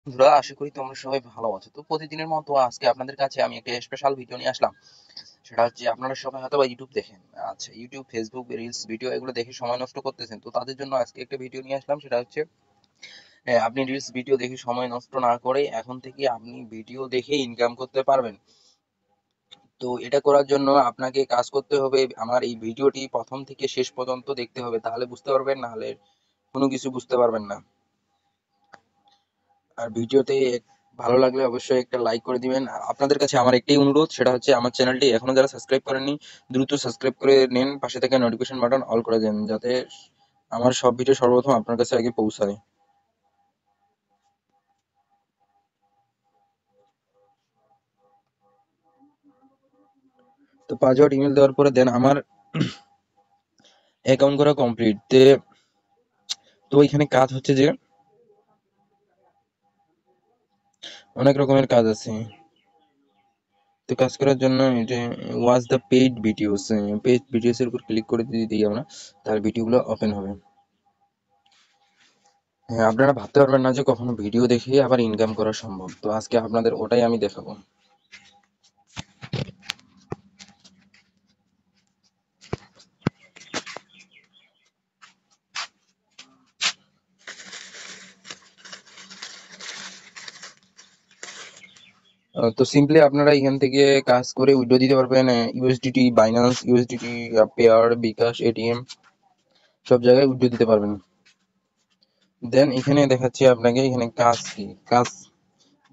বন্ধুরা, আশা করি তোমরা সবাই ভালো আছো। তো প্রতিদিনের মতো আজকে আপনাদের কাছে আমি একটা স্পেশাল ভিডিও নিয়ে আসলাম। সেটা হচ্ছে, আপনারা সবাই হয়তো বা ইউটিউব দেখেন। আচ্ছা, ইউটিউব, ফেসবুক, রিলস ভিডিও এগুলো দেখে সময় নষ্ট করতেছেন। তো তাদের জন্য আজকে একটা ভিডিও নিয়ে আসলাম। সেটা হচ্ছে, আপনি রিলস ভিডিও দেখে সময় নষ্ট না করে এখন থেকে আপনি ভিডিও দেখে ইনকাম করতে পারবেন। তো এটা করার জন্য আপনাকে কাজ করতে হবে, আমার এই ভিডিওটি প্রথম থেকে শেষ পর্যন্ত দেখতে হবে, তাহলে বুঝতে পারবেন, না হলে কোনো কিছু বুঝতে পারবেন না। আর ভিডিওতে ভালো লাগলে অবশ্যই একটা লাইক করে দিবেন। আপনাদের কাছে আমার একটাই অনুরোধ, সেটা হচ্ছে আমার চ্যানেলটি এখনো যারা সাবস্ক্রাইব করেননি দ্রুত সাবস্ক্রাইব করে নিন, পাশে থেকে নোটিফিকেশন বাটন অল করে দেন, যাতে আমার সব ভিডিও সর্বপ্রথম আপনার কাছে আগে পৌঁছায়। তো পাসওয়ার্ড ইমেল দেওয়ার পরে দেন আমার অ্যাকাউন্ট করা কমপ্লিট। তো এখানে কাজ হচ্ছে যে অনেক রকমের কাজ আছে। তো কাজ করার জন্য এটা ওয়াচ দ্য পেইড ভিডিওস এর উপর ক্লিক করে যদি দিই আমরা, তাহলে ভিডিওগুলো ওপেন হবে। হ্যাঁ, আপনারা ভাবতে পারবেন না যে কখনো ভিডিও দেখে আবার ইনকাম করা সম্ভব। তো আজকে আপনাদের ওটাই আমি দেখাবো। তো সিম্পলি আপনারা এখান থেকে কাজ করে উইথড্র দিতে পারবেন। ইউএসডিটি, বাইন্যান্স ইউএসডিটি, পেয়ার, বিকাশ, এটিএম সব জায়গায় উইথড্র দিতে পারবেন। দেন এখানে দেখাচ্ছি আপনাকে এখানে কাজ কি। কাজ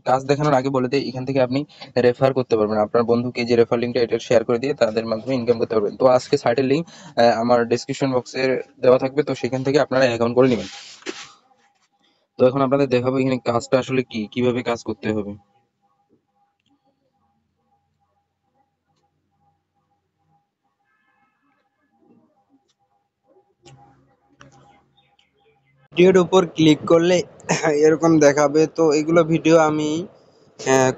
কাজ দেখানোর আগে বলে দিই, এখান থেকে আপনি রেফার করতে পারবেন। আপনার বন্ধুকে যে রেফার লিঙ্কটা এটা শেয়ার করে দিয়ে তাদের মাধ্যমে ইনকাম করতে পারবেন। তো আজকে সাইটের লিঙ্ক আমার ডেসক্রিপশন বক্সে দেওয়া থাকবে, তো সেখান থেকে আপনারা অ্যাকাউন্ট করে নেবেন। তো এখন আপনাদের দেখাবো এখানে কাজটা আসলে কি, কিভাবে কাজ করতে হবে। ভিডিওর উপর ক্লিক করলে এরকম দেখাবে। তো এগুলো ভিডিও আমি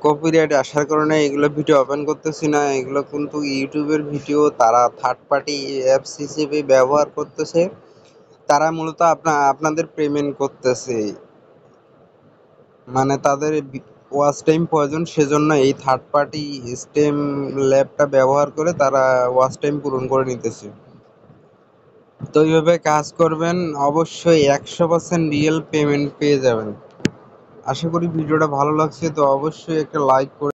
কপিরাইট আসার কারণে এগুলো ভিডিও ওপেন করতেছি না। এগুলো কিন্তু ইউটিউবের ভিডিও, তারা থার্ড পার্টি অ্যাপস হিসেবে ব্যবহার করতেছে। তারা মূলত আপনাদের পেমেন্ট করতেছে, মানে তাদের ওয়াচ টাইম প্রয়োজন, সেজন্য এই থার্ড পার্টি স্টেম ল্যাবটা ব্যবহার করে তারা ওয়াচ টাইম পূরণ করে নিতেছে। তো এইভাবে কাজ করবেন, অবশ্যই 100% রিয়েল পেমেন্ট পেয়ে যাবেন। আশা করি ভিডিওটা ভালো লাগছে, তো অবশ্যই একটা লাইক করে